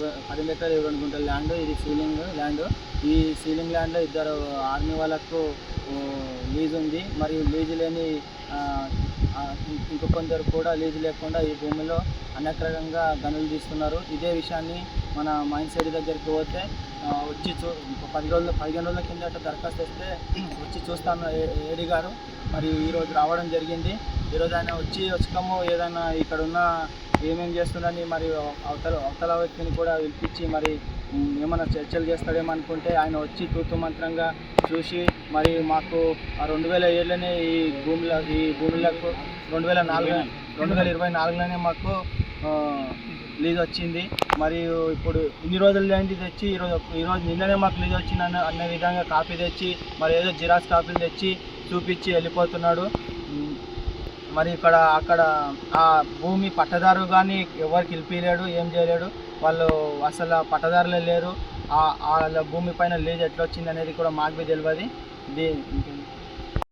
18 ఎకరాలు 22 గుంటల ల్యాండ్. ఇది సీలింగ్ ల్యాండ్. ఈ సీలింగ్ ల్యాండ్లో ఇద్దరు ఆర్మీ వాళ్ళకు లీజ్ ఉంది. మరియు లీజు లేని ఇంకొందరు కూడా లీజు లేకుండా ఈ భూమిలో అనేక రకంగా గనులు తీస్తున్నారు. ఇదే విషయాన్ని మన మైన్ సైడ్ దగ్గరికి పోతే వచ్చి 15 రోజుల కిందట దరఖాస్తు వస్తే వచ్చి చూస్తాను ఏడీ గారు. మరియు ఈరోజు రావడం జరిగింది. ఈరోజు ఆయన వచ్చాము ఏదైనా ఇక్కడ ఉన్న ఏమేమి చేస్తుందని మరియు అవతల వ్యక్తిని కూడా పిలిపించి మరి ఏమైనా చర్చలు చేస్తాడేమో అనుకుంటే ఆయన వచ్చి తూతు మంత్రంగా చూసి మరి మాకు 2007లోనే ఈ భూములకు 2024లోనే మాకు లీజ్ వచ్చింది. మరియు ఇప్పుడు ఇన్ని రోజులు లేనిది తెచ్చి ఈరోజు నిన్ననే మాకు లీజ్ వచ్చింది అనే విధంగా కాపీ తెచ్చి మరి ఏదో జిరాక్స్ కాపీలు తెచ్చి చూపించి వెళ్ళిపోతున్నాడు. మరి అక్కడ ఆ భూమి పట్టదారు కానీ ఎవరికి పిలిపిలేడు, ఏం చేయలేడు. వాళ్ళు అసలు పట్టదారులే లేరు. వాళ్ళ భూమి పైన లీజ్ ఎట్లా వచ్చింది అనేది కూడా మాకు తెలియదు.